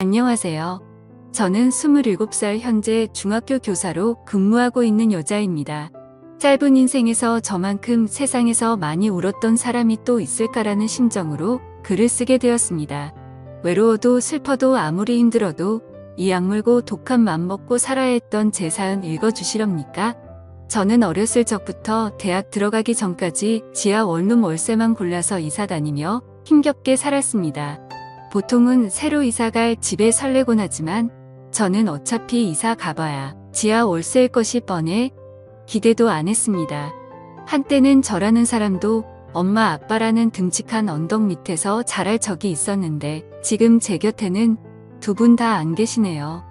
안녕하세요. 저는 27살 현재 중학교 교사로 근무하고 있는 여자입니다. 짧은 인생에서 저만큼 세상에서 많이 울었던 사람이 또 있을까라는 심정으로 글을 쓰게 되었습니다. 외로워도 슬퍼도 아무리 힘들어도 이 악물고 독한 맘 먹고 살아야 했던 제 사연 읽어주시렵니까? 저는 어렸을 적부터 대학 들어가기 전까지 지하 원룸 월세만 골라서 이사 다니며 힘겹게 살았습니다. 보통은 새로 이사갈 집에 설레곤 하지만 저는 어차피 이사 가봐야 지하 월세일 것이 뻔해 기대도 안 했습니다. 한때는 저라는 사람도 엄마 아빠라는 듬직한 언덕 밑에서 자랄 적이 있었는데 지금 제 곁에는 두 분 다 안 계시네요.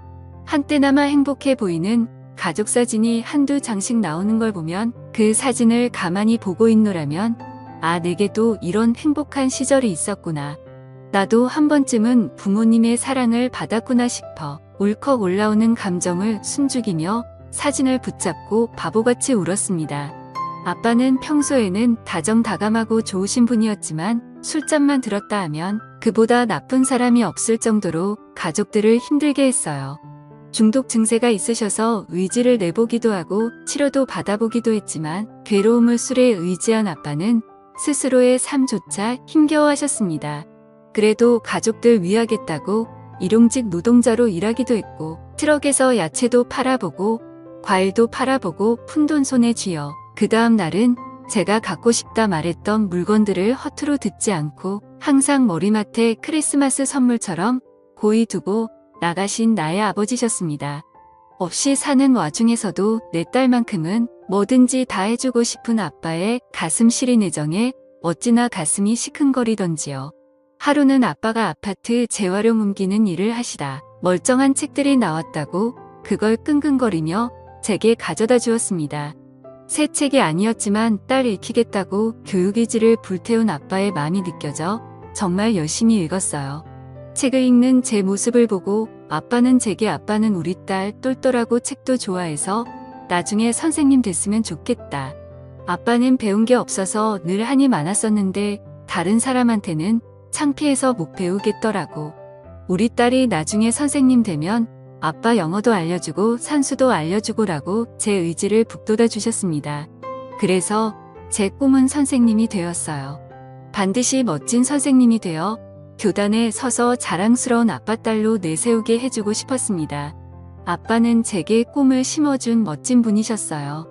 한때나마 행복해 보이는 가족 사진이 한두 장씩 나오는 걸 보면 그 사진을 가만히 보고 있노라면 아, 내게도 이런 행복한 시절이 있었구나. 나도 한 번쯤은 부모님의 사랑을 받았구나 싶어 울컥 올라오는 감정을 숨죽이며 사진을 붙잡고 바보같이 울었습니다. 아빠는 평소에는 다정다감하고 좋으신 분이었지만 술잔만 들었다 하면 그보다 나쁜 사람이 없을 정도로 가족들을 힘들게 했어요. 중독 증세가 있으셔서 의지를 내보기도 하고 치료도 받아보기도 했지만 괴로움을 술에 의지한 아빠는 스스로의 삶조차 힘겨워하셨습니다. 그래도 가족들 위하겠다고 일용직 노동자로 일하기도 했고 트럭에서 야채도 팔아보고 과일도 팔아보고 푼돈 손에 쥐어 그 다음 날은 제가 갖고 싶다 말했던 물건들을 허투루 듣지 않고 항상 머리맡에 크리스마스 선물처럼 고이 두고 나가신 나의 아버지셨습니다. 없이 사는 와중에서도 내 딸만큼은 뭐든지 다 해주고 싶은 아빠의 가슴 시린 애정에 어찌나 가슴이 시큰거리던지요. 하루는 아빠가 아파트 재활용 옮기는 일을 하시다 멀쩡한 책들이 나왔다고 그걸 끙끙거리며 제게 가져다 주었습니다. 새 책이 아니었지만 딸 읽히겠다고 교육의지를 불태운 아빠의 마음이 느껴져 정말 열심히 읽었어요. 책을 읽는 제 모습을 보고 아빠는 제게 아빠는 우리 딸 똘똘하고 책도 좋아해서 나중에 선생님 됐으면 좋겠다. 아빠는 배운 게 없어서 늘 한이 많았었는데 다른 사람한테는 창피해서 못 배우겠더라고. 우리 딸이 나중에 선생님 되면 아빠 영어도 알려주고 산수도 알려주고라고 제 의지를 북돋아 주셨습니다. 그래서 제 꿈은 선생님이 되었어요. 반드시 멋진 선생님이 되어 교단에 서서 자랑스러운 아빠 딸로 내세우게 해주고 싶었습니다. 아빠는 제게 꿈을 심어준 멋진 분이셨어요.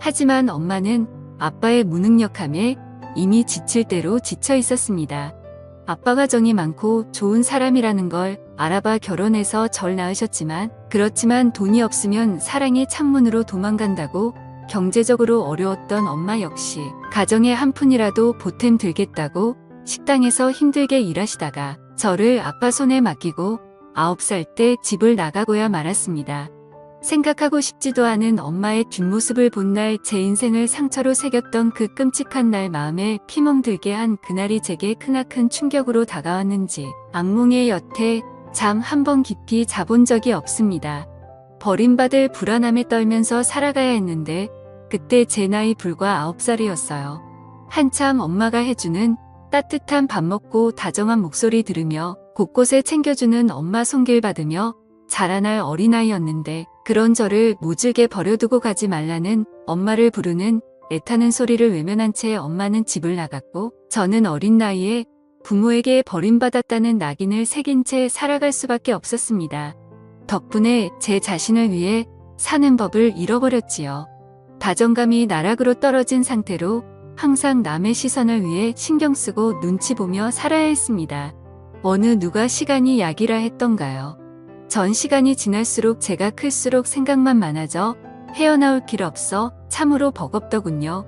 하지만 엄마는 아빠의 무능력함에 이미 지칠 대로 지쳐 있었습니다. 아빠가 정이 많고 좋은 사람이라는 걸 알아봐 결혼해서 절 낳으셨지만 그렇지만 돈이 없으면 사랑의 창문으로 도망간다고 경제적으로 어려웠던 엄마 역시 가정에 한 푼이라도 보탬 들겠다고 식당에서 힘들게 일하시다가 저를 아빠 손에 맡기고 9살 때 집을 나가고야 말았습니다. 생각하고 싶지도 않은 엄마의 뒷모습을 본 날 제 인생을 상처로 새겼던 그 끔찍한 날 마음에 피멍들게 한 그날이 제게 크나큰 충격으로 다가왔는지 악몽의 여태 잠 한 번 깊이 자본 적이 없습니다. 버림받을 불안함에 떨면서 살아가야 했는데 그때 제 나이 불과 9살이었어요. 한참 엄마가 해주는 따뜻한 밥 먹고 다정한 목소리 들으며 곳곳에 챙겨주는 엄마 손길 받으며 자라날 어린아이였는데 그런 저를 모질게 버려두고 가지 말라는 엄마를 부르는 애타는 소리를 외면한 채 엄마는 집을 나갔고 저는 어린 나이에 부모에게 버림받았다는 낙인을 새긴 채 살아갈 수밖에 없었습니다. 덕분에 제 자신을 위해 사는 법을 잃어버렸지요. 다정감이 나락으로 떨어진 상태로 항상 남의 시선을 위해 신경 쓰고 눈치 보며 살아야 했습니다. 어느 누가 시간이 약이라 했던가요? 전 시간이 지날수록 제가 클수록 생각만 많아져 헤어나올 길 없어 참으로 버겁더군요.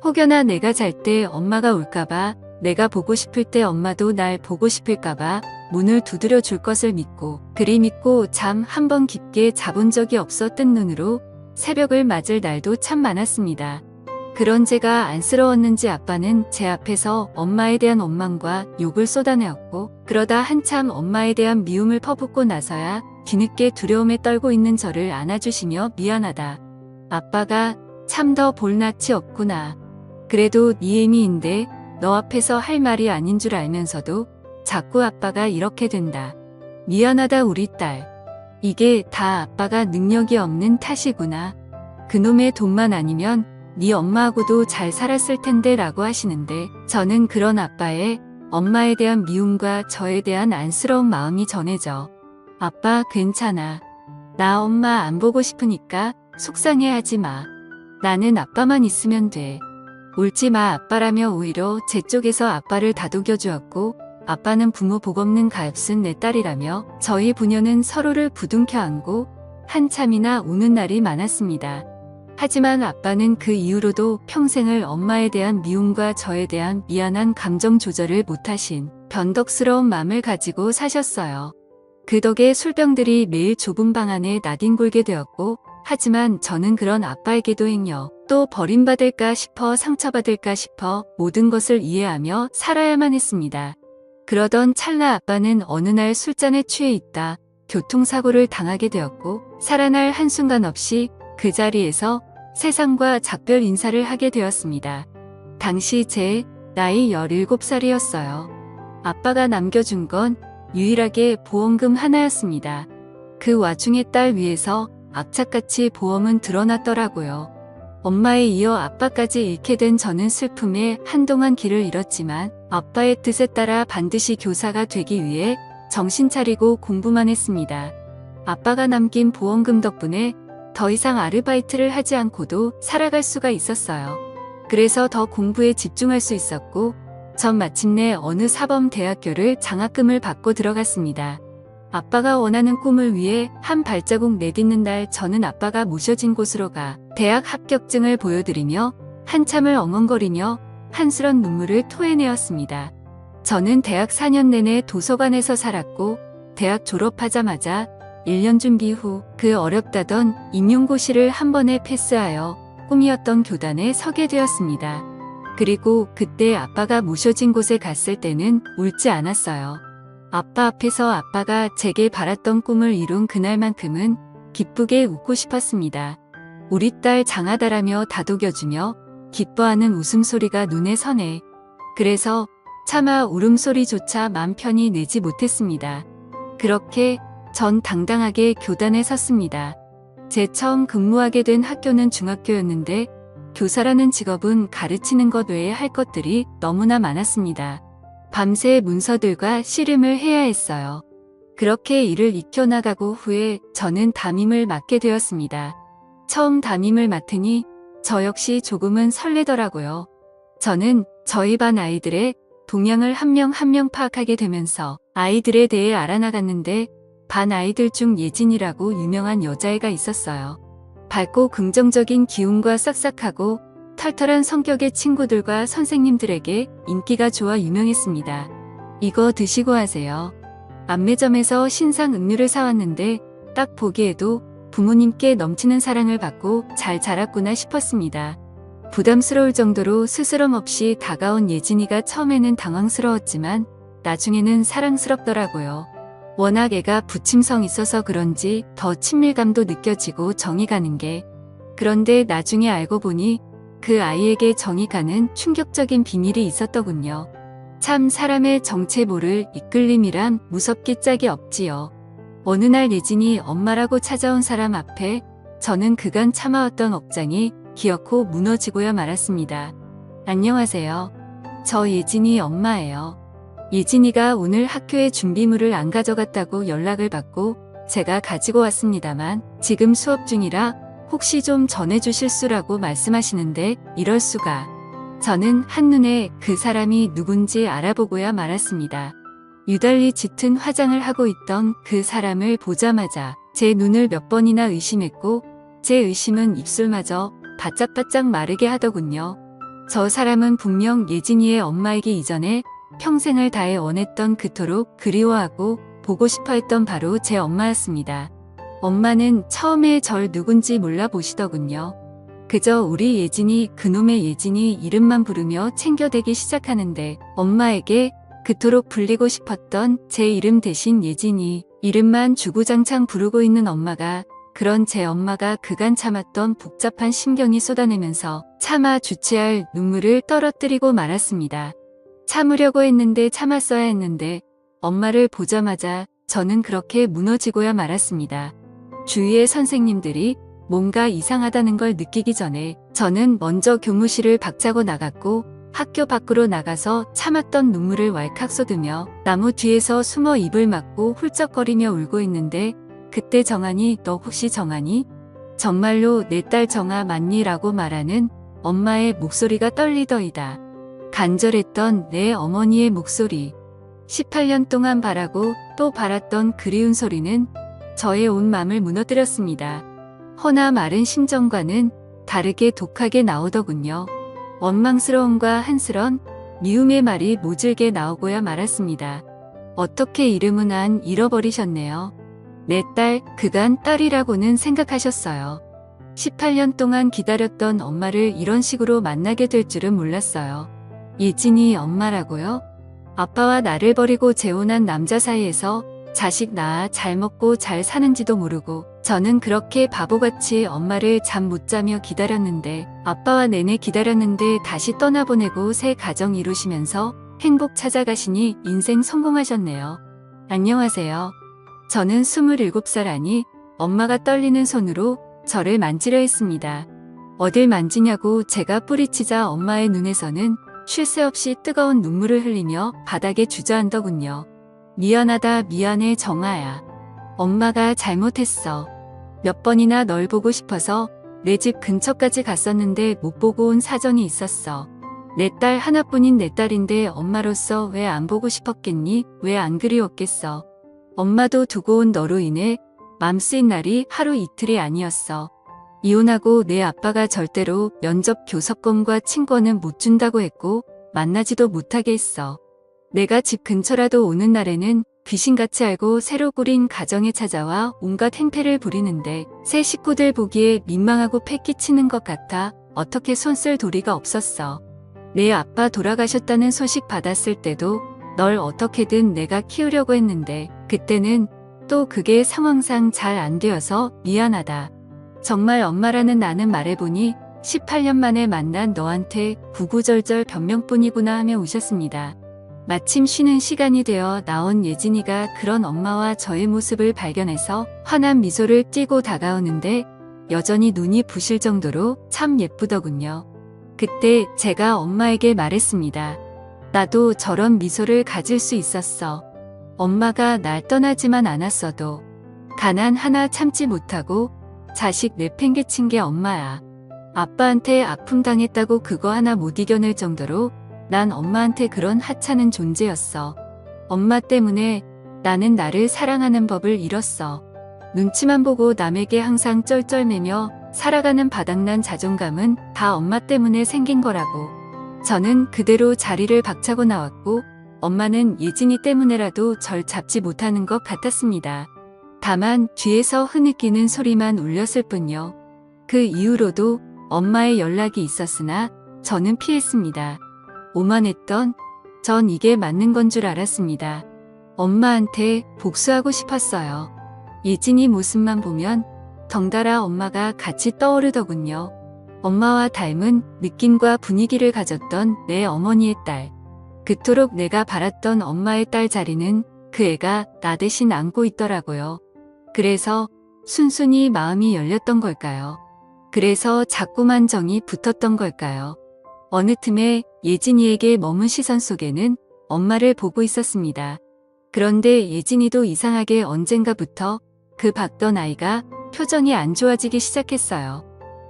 혹여나 내가 잘 때 엄마가 울까봐 내가 보고 싶을 때 엄마도 날 보고 싶을까봐 문을 두드려 줄 것을 믿고 그리 믿고 잠 한 번 깊게 자본 적이 없어 뜬 눈으로 새벽을 맞을 날도 참 많았습니다. 그런 제가 안쓰러웠는지 아빠는 제 앞에서 엄마에 대한 원망과 욕을 쏟아내었고 그러다 한참 엄마에 대한 미움을 퍼붓고 나서야 뒤늦게 두려움에 떨고 있는 저를 안아주시며 미안하다. 아빠가 참 더 볼 낯이 없구나. 그래도 네 애미인데 너 앞에서 할 말이 아닌 줄 알면서도 자꾸 아빠가 이렇게 된다. 미안하다 우리 딸. 이게 다 아빠가 능력이 없는 탓이구나. 그놈의 돈만 아니면 네 엄마하고도 잘 살았을 텐데 라고 하시는데 저는 그런 아빠의 엄마에 대한 미움과 저에 대한 안쓰러운 마음이 전해져. 아빠 괜찮아. 나 엄마 안 보고 싶으니까 속상해하지 마. 나는 아빠만 있으면 돼. 울지 마 아빠라며 오히려 제 쪽에서 아빠를 다독여 주었고 아빠는 부모 복 없는 가엾은 내 딸이라며 저희 부녀는 서로를 부둥켜 안고 한참이나 우는 날이 많았습니다. 하지만 아빠는 그 이후로도 평생을 엄마에 대한 미움과 저에 대한 미안한 감정 조절을 못하신 변덕스러운 마음을 가지고 사셨어요. 그 덕에 술병들이 매일 좁은 방 안에 나뒹굴게 되었고 하지만 저는 그런 아빠에게도 행여 또 버림받을까 싶어 상처받을까 싶어 모든 것을 이해하며 살아야만 했습니다. 그러던 찰나 아빠는 어느 날 술잔에 취해 있다 교통사고를 당하게 되었고 살아날 한순간 없이 그 자리에서 세상과 작별 인사를 하게 되었습니다. 당시 제 나이 17살이었어요. 아빠가 남겨준 건 유일하게 보험금 하나였습니다. 그 와중에 딸 위에서 악착같이 보험은 드러났더라고요. 엄마에 이어 아빠까지 잃게 된 저는 슬픔에 한동안 길을 잃었지만 아빠의 뜻에 따라 반드시 교사가 되기 위해 정신 차리고 공부만 했습니다. 아빠가 남긴 보험금 덕분에 더 이상 아르바이트를 하지 않고도 살아갈 수가 있었어요. 그래서 더 공부에 집중할 수 있었고 전 마침내 어느 사범대학교를 장학금을 받고 들어갔습니다. 아빠가 원하는 꿈을 위해 한 발자국 내딛는 날 저는 아빠가 모셔진 곳으로 가 대학 합격증을 보여드리며 한참을 엉엉거리며 한스런 눈물을 토해내었습니다. 저는 대학 4년 내내 도서관에서 살았고 대학 졸업하자마자 1년 준비 후 그 어렵다던 임용고시를 한 번에 패스하여 꿈이었던 교단에 서게 되었습니다. 그리고 그때 아빠가 모셔진 곳에 갔을 때는 울지 않았어요. 아빠 앞에서 아빠가 제게 바랐던 꿈을 이룬 그날만큼은 기쁘게 웃고 싶었습니다. 우리 딸 장하다라며 다독여주며 기뻐하는 웃음소리가 눈에 선해. 그래서 차마 울음소리조차 맘 편히 내지 못했습니다. 그렇게 전 당당하게 교단에 섰습니다. 제 처음 근무하게 된 학교는 중학교였는데 교사라는 직업은 가르치는 것 외에 할 것들이 너무나 많았습니다. 밤새 문서들과 씨름을 해야 했어요. 그렇게 일을 익혀나가고 후에 저는 담임을 맡게 되었습니다. 처음 담임을 맡으니 저 역시 조금은 설레더라고요. 저는 저희 반 아이들의 동향을 한 명 한 명 파악하게 되면서 아이들에 대해 알아나갔는데 반 아이들 중 예진이라고 유명한 여자애가 있었어요. 밝고 긍정적인 기운과 싹싹하고 털털한 성격의 친구들과 선생님들에게 인기가 좋아 유명했습니다. 이거 드시고 하세요. 안매점에서 신상 음료를 사왔는데 딱 보기에도 부모님께 넘치는 사랑을 받고 잘 자랐구나 싶었습니다. 부담스러울 정도로 스스럼 없이 다가온 예진이가 처음에는 당황스러웠지만 나중에는 사랑스럽더라고요. 워낙 애가 부침성 있어서 그런지 더 친밀감도 느껴지고 정이 가는 게. 그런데 나중에 알고 보니 그 아이에게 정이 가는 충격적인 비밀이 있었더군요. 참 사람의 정체 모를 이끌림이란 무섭기 짝이 없지요. 어느 날 예진이 엄마라고 찾아온 사람 앞에 저는 그간 참아왔던 억장이 기어코 무너지고야 말았습니다. 안녕하세요. 저 예진이 엄마예요. 예진이가 오늘 학교에 준비물을 안 가져갔다고 연락을 받고 제가 가지고 왔습니다만 지금 수업 중이라 혹시 좀 전해주실 수라고 말씀하시는데 이럴 수가. 저는 한눈에 그 사람이 누군지 알아보고야 말았습니다. 유달리 짙은 화장을 하고 있던 그 사람을 보자마자 제 눈을 몇 번이나 의심했고 제 의심은 입술마저 바짝바짝 마르게 하더군요. 저 사람은 분명 예진이의 엄마이기 이전에 평생을 다해 원했던 그토록 그리워하고 보고 싶어 했던 바로 제 엄마였습니다. 엄마는 처음에 절 누군지 몰라 보시더군요. 그저 우리 예진이 그놈의 예진이 이름만 부르며 챙겨대기 시작하는데 엄마에게 그토록 불리고 싶었던 제 이름 대신 예진이 이름만 주구장창 부르고 있는 엄마가 그런 제 엄마가 그간 참았던 복잡한 심경이 쏟아내면서 차마 주체할 눈물을 떨어뜨리고 말았습니다. 참으려고 했는데 참았어야 했는데 엄마를 보자마자 저는 그렇게 무너지고야 말았습니다. 주위의 선생님들이 뭔가 이상하다는 걸 느끼기 전에 저는 먼저 교무실을 박차고 나갔고 학교 밖으로 나가서 참았던 눈물을 왈칵 쏟으며 나무 뒤에서 숨어 입을 막고 훌쩍거리며 울고 있는데 그때 정한이 너 혹시 정한이? 정말로 내 딸 정아 맞니? 라고 말하는 엄마의 목소리가 떨리더이다. 간절했던 내 어머니의 목소리. 18년 동안 바라고 또 바랐던 그리운 소리는 저의 온 맘을 무너뜨렸습니다. 허나 마른 심정과는 다르게 독하게 나오더군요. 원망스러움과 한스런 미움의 말이 모질게 나오고야 말았습니다. 어떻게 이름은 안 잃어버리셨네요. 내 딸, 그간 딸이라고는 생각하셨어요. 18년 동안 기다렸던 엄마를 이런 식으로 만나게 될 줄은 몰랐어요. 예진이 엄마라고요? 아빠와 나를 버리고 재혼한 남자 사이에서 자식 낳아 잘 먹고 잘 사는지도 모르고 저는 그렇게 바보같이 엄마를 잠 못 자며 기다렸는데 아빠와 내내 기다렸는데 다시 떠나보내고 새 가정 이루시면서 행복 찾아가시니 인생 성공하셨네요. 안녕하세요. 저는 27살 아니 엄마가 떨리는 손으로 저를 만지려 했습니다. 어딜 만지냐고 제가 뿌리치자 엄마의 눈에서는 쉴 새 없이 뜨거운 눈물을 흘리며 바닥에 주저앉더군요. 미안하다 미안해 정아야. 엄마가 잘못했어. 몇 번이나 널 보고 싶어서 내 집 근처까지 갔었는데 못 보고 온 사정이 있었어. 내 딸 하나뿐인 내 딸인데 엄마로서 왜 안 보고 싶었겠니? 왜 안 그리웠겠어. 엄마도 두고 온 너로 인해 맘 쓰인 날이 하루 이틀이 아니었어. 이혼하고 내 아빠가 절대로 면접 교섭권과 친권은 못 준다고 했고 만나지도 못하게 했어. 내가 집 근처라도 오는 날에는 귀신같이 알고 새로 꾸린 가정에 찾아와 온갖 행패를 부리는데 새 식구들 보기에 민망하고 패기치는 것 같아 어떻게 손쓸 도리가 없었어. 내 아빠 돌아가셨다는 소식 받았을 때도 널 어떻게든 내가 키우려고 했는데 그때는 또 그게 상황상 잘 안 되어서 미안하다. 정말 엄마라는 나는 말해보니 18년 만에 만난 너한테 구구절절 변명뿐이구나 하며 우셨습니다. 마침 쉬는 시간이 되어 나온 예진이가 그런 엄마와 저의 모습을 발견해서 환한 미소를 띠고 다가오는데 여전히 눈이 부실 정도로 참 예쁘더군요. 그때 제가 엄마에게 말했습니다. 나도 저런 미소를 가질 수 있었어. 엄마가 날 떠나지만 않았어도 가난 하나 참지 못하고 자식 내팽개친 게 엄마야. 아빠한테 아픔 당했다고 그거 하나 못 이겨낼 정도로 난 엄마한테 그런 하찮은 존재였어. 엄마 때문에 나는 나를 사랑하는 법을 잃었어. 눈치만 보고 남에게 항상 쩔쩔매며 살아가는 바닥난 자존감은 다 엄마 때문에 생긴 거라고. 저는 그대로 자리를 박차고 나왔고 엄마는 예진이 때문에라도 절 잡지 못하는 것 같았습니다. 다만 뒤에서 흐느끼는 소리만 울렸을 뿐요. 그 이후로도 엄마의 연락이 있었으나 저는 피했습니다. 오만했던 전 이게 맞는 건 줄 알았습니다. 엄마한테 복수하고 싶었어요. 예진이 모습만 보면 덩달아 엄마가 같이 떠오르더군요. 엄마와 닮은 느낌과 분위기를 가졌던 내 어머니의 딸. 그토록 내가 바랐던 엄마의 딸 자리는 그 애가 나 대신 안고 있더라고요. 그래서 순순히 마음이 열렸던 걸까요? 그래서 자꾸만 정이 붙었던 걸까요? 어느 틈에 예진이에게 머문 시선 속에는 엄마를 보고 있었습니다. 그런데 예진이도 이상하게 언젠가부터 그 봤던 아이가 표정이 안 좋아지기 시작했어요.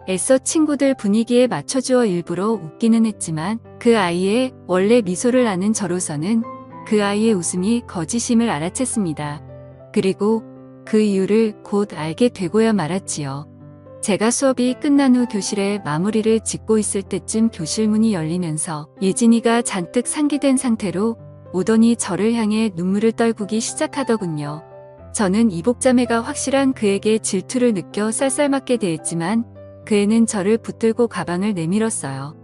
애써 친구들 분위기에 맞춰주어 일부러 웃기는 했지만 그 아이의 원래 미소를 아는 저로서는 그 아이의 웃음이 거짓임을 알아챘습니다. 그리고 그 이유를 곧 알게 되고야 말았지요. 제가 수업이 끝난 후 교실에 마무리를 짓고 있을 때쯤 교실 문이 열리면서 예진이가 잔뜩 상기된 상태로 오더니 저를 향해 눈물을 떨구기 시작하더군요. 저는 이복자매가 확실한 그에게 질투를 느껴 쌀쌀맞게 대했지만 그 애는 저를 붙들고 가방을 내밀었어요.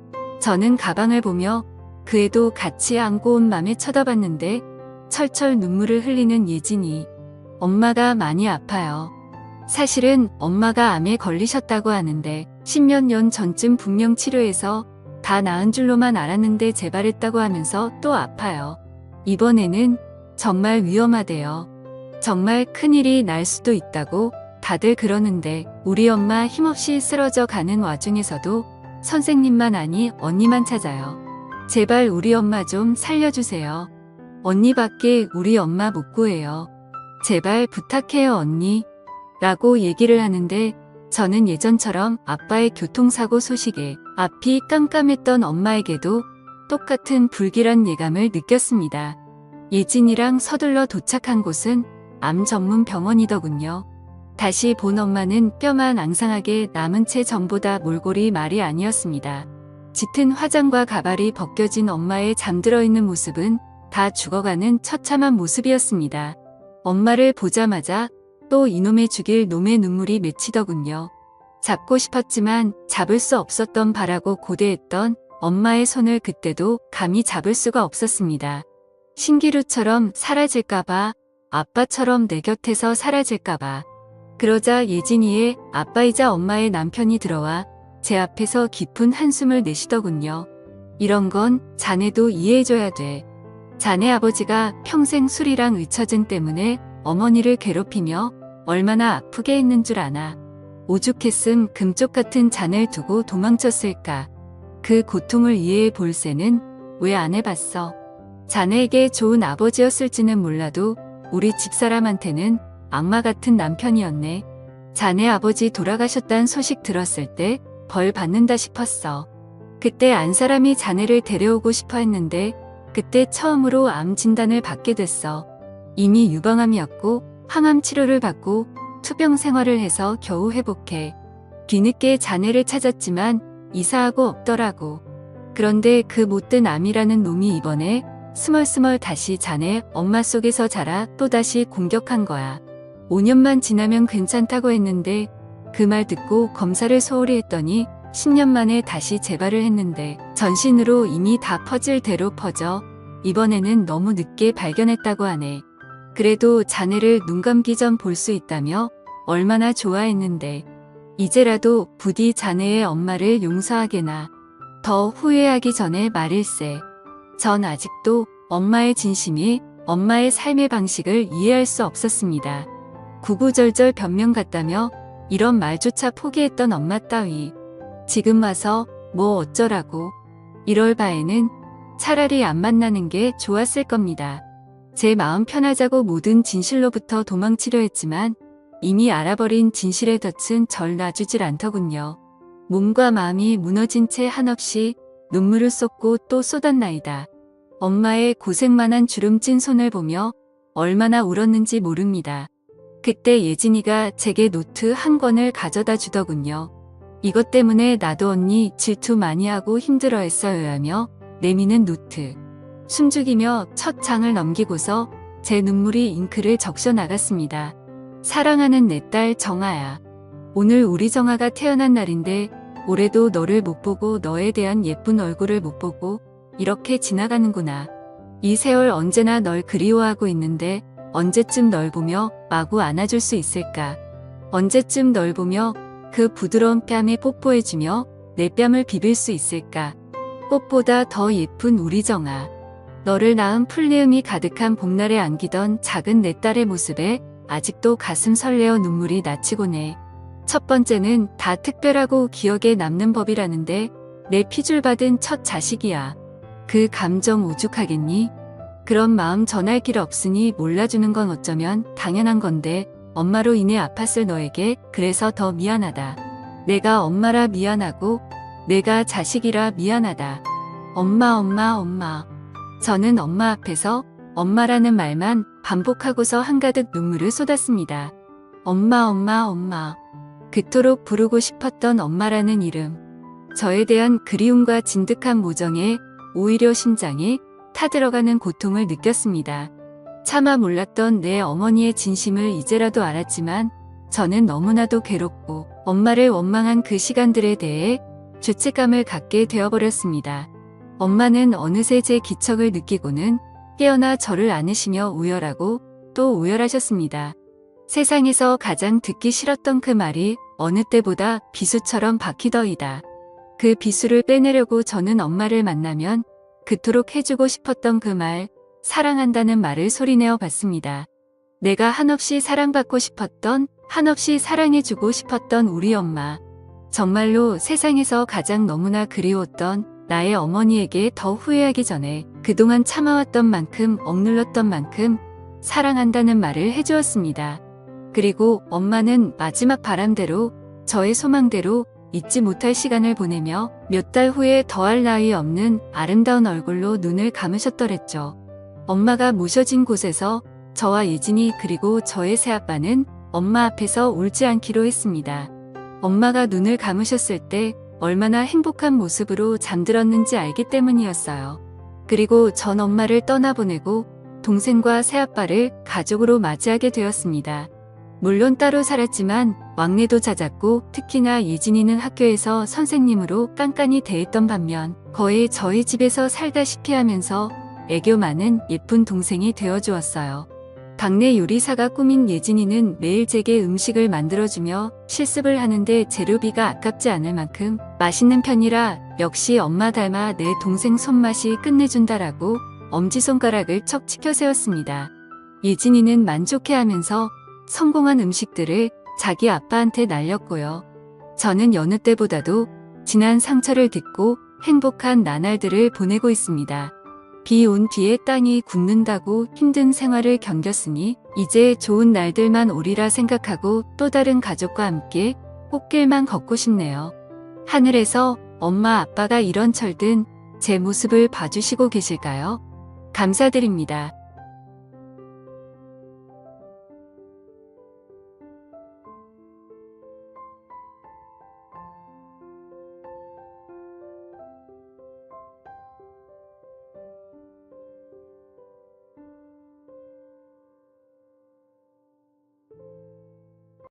저는 가방을 보며 그 애도 같이 안고 온 맘에 쳐다봤는데 철철 눈물을 흘리는 예진이. 엄마가 많이 아파요. 사실은 엄마가 암에 걸리셨다고 하는데 10몇 년 전쯤 분명 치료해서 다 나은 줄로만 알았는데 재발했다고 하면서 또 아파요. 이번에는 정말 위험하대요. 정말 큰일이 날 수도 있다고 다들 그러는데 우리 엄마 힘없이 쓰러져 가는 와중에서도 선생님만 아니 언니만 찾아요. 제발 우리 엄마 좀 살려주세요. 언니밖에 우리 엄마 못 구해요. 제발 부탁해요 언니. 라고 얘기를 하는데 저는 예전처럼 아빠의 교통사고 소식에 앞이 깜깜했던 엄마에게도 똑같은 불길한 예감을 느꼈습니다. 예진이랑 서둘러 도착한 곳은 암 전문 병원이더군요. 다시 본 엄마는 뼈만 앙상하게 남은 채 전보다 몰골이 말이 아니었습니다. 짙은 화장과 가발이 벗겨진 엄마의 잠들어 있는 모습은 다 죽어가는 처참한 모습이었습니다. 엄마를 보자마자 또 이놈의 죽일 놈의 눈물이 맺히더군요. 잡고 싶었지만 잡을 수 없었던 바라고 고대했던 엄마의 손을 그때도 감히 잡을 수가 없었습니다. 신기루처럼 사라질까봐, 아빠처럼 내 곁에서 사라질까봐. 그러자 예진이의 아빠이자 엄마의 남편이 들어와 제 앞에서 깊은 한숨을 내쉬더군요. 이런 건 자네도 이해해줘야 돼. 자네 아버지가 평생 술이랑 의처증 때문에 어머니를 괴롭히며 얼마나 아프게 했는 줄 아나. 오죽했음 금쪽 같은 자네를 두고 도망쳤을까. 그 고통을 이해해 볼 새는 왜 안 해봤어. 자네에게 좋은 아버지였을지는 몰라도 우리 집사람한테는 악마 같은 남편이었네. 자네 아버지 돌아가셨단 소식 들었을 때 벌 받는다 싶었어. 그때 안 사람이 자네를 데려오고 싶어 했는데 그때 처음으로 암 진단을 받게 됐어. 이미 유방암이었고 항암 치료를 받고 투병 생활을 해서 겨우 회복해. 뒤늦게 자네를 찾았지만 이사하고 없더라고. 그런데 그 못된 암이라는 놈이 이번에 스멀스멀 다시 자네 엄마 속에서 자라 또다시 공격한 거야. 5년만 지나면 괜찮다고 했는데 그 말 듣고 검사를 소홀히 했더니 10년 만에 다시 재발을 했는데 전신으로 이미 다 퍼질 대로 퍼져 이번에는 너무 늦게 발견했다고 하네. 그래도 자네를 눈 감기 전 볼 수 있다며 얼마나 좋아했는데 이제라도 부디 자네의 엄마를 용서하게나. 더 후회하기 전에 말일세. 전 아직도 엄마의 진심이 엄마의 삶의 방식을 이해할 수 없었습니다. 구구절절 변명 같다며 이런 말조차 포기했던 엄마 따위. 지금 와서 뭐 어쩌라고. 이럴 바에는 차라리 안 만나는 게 좋았을 겁니다. 제 마음 편하자고 모든 진실로부터 도망치려 했지만 이미 알아버린 진실의 덫은 절 놔주질 않더군요. 몸과 마음이 무너진 채 한없이 눈물을 쏟고 또 쏟았나이다. 엄마의 고생만한 주름진 손을 보며 얼마나 울었는지 모릅니다. 그때 예진이가 제게 노트 한 권을 가져다 주더군요. 이것 때문에 나도 언니 질투 많이 하고 힘들어했어요 하며 내미는 노트. 숨죽이며 첫 장을 넘기고서 제 눈물이 잉크를 적셔 나갔습니다. 사랑하는 내 딸 정아야. 오늘 우리 정아가 태어난 날인데 올해도 너를 못 보고 너에 대한 예쁜 얼굴을 못 보고 이렇게 지나가는구나. 이 세월 언제나 널 그리워하고 있는데 언제쯤 널 보며 마구 안아줄 수 있을까? 언제쯤 널 보며 그 부드러운 뺨에 뽀뽀해주며 내 뺨을 비빌 수 있을까? 꽃보다 더 예쁜 우리 정아. 너를 낳은 풀내음이 가득한 봄날에 안기던 작은 내 딸의 모습에 아직도 가슴 설레어 눈물이 나치곤 해. 첫 번째는 다 특별하고 기억에 남는 법이라는데 내 피줄 받은 첫 자식이야. 그 감정 오죽하겠니? 그런 마음 전할 길 없으니 몰라주는 건 어쩌면 당연한 건데 엄마로 인해 아팠을 너에게 그래서 더 미안하다. 내가 엄마라 미안하고 내가 자식이라 미안하다. 엄마 엄마 엄마. 저는 엄마 앞에서 엄마라는 말만 반복하고서 한가득 눈물을 쏟았습니다. 엄마 엄마 엄마. 그토록 부르고 싶었던 엄마라는 이름. 저에 대한 그리움과 진득한 모정에 오히려 심장이 타들어가는 고통을 느꼈습니다. 차마 몰랐던 내 어머니의 진심을 이제라도 알았지만 저는 너무나도 괴롭고 엄마를 원망한 그 시간들에 대해 죄책감을 갖게 되어버렸습니다. 엄마는 어느새 제 기척을 느끼고는 깨어나 저를 안으시며 오열하고 또 오열하셨습니다. 세상에서 가장 듣기 싫었던 그 말이 어느 때보다 비수처럼 박히더이다. 그 비수를 빼내려고 저는 엄마를 만나면 그토록 해주고 싶었던 그 말, 사랑한다는 말을 소리내어 봤습니다. 내가 한없이 사랑받고 싶었던, 한없이 사랑해주고 싶었던 우리 엄마. 정말로 세상에서 가장 너무나 그리웠던 나의 어머니에게 더 후회하기 전에 그동안 참아왔던 만큼, 억눌렀던 만큼 사랑한다는 말을 해주었습니다. 그리고 엄마는 마지막 바람대로, 저의 소망대로 잊지 못할 시간을 보내며 몇 달 후에 더할 나위 없는 아름다운 얼굴로 눈을 감으셨더랬죠. 엄마가 모셔진 곳에서 저와 예진이 그리고 저의 새아빠는 엄마 앞에서 울지 않기로 했습니다. 엄마가 눈을 감으셨을 때 얼마나 행복한 모습으로 잠들었는지 알기 때문이었어요. 그리고 전 엄마를 떠나보내고 동생과 새아빠를 가족으로 맞이하게 되었습니다. 물론 따로 살았지만 왕래도 잦았고 특히나 예진이는 학교에서 선생님으로 깐깐히 대했던 반면 거의 저희 집에서 살다시피 하면서 애교 많은 예쁜 동생이 되어주었어요. 당내 요리사가 꾸민 예진이는 매일 제게 음식을 만들어주며 실습을 하는데 재료비가 아깝지 않을 만큼 맛있는 편이라 역시 엄마 닮아 내 동생 손맛이 끝내준다라고 엄지손가락을 척 치켜 세웠습니다. 예진이는 만족해하면서 성공한 음식들을 자기 아빠한테 날렸고요. 저는 여느 때보다도 지난 상처를 딛고 행복한 나날들을 보내고 있습니다. 비 온 뒤에 땅이 굳는다고 힘든 생활을 견뎠으니 이제 좋은 날들만 오리라 생각하고 또 다른 가족과 함께 꽃길만 걷고 싶네요. 하늘에서 엄마 아빠가 이런 철든 제 모습을 봐주시고 계실까요? 감사드립니다.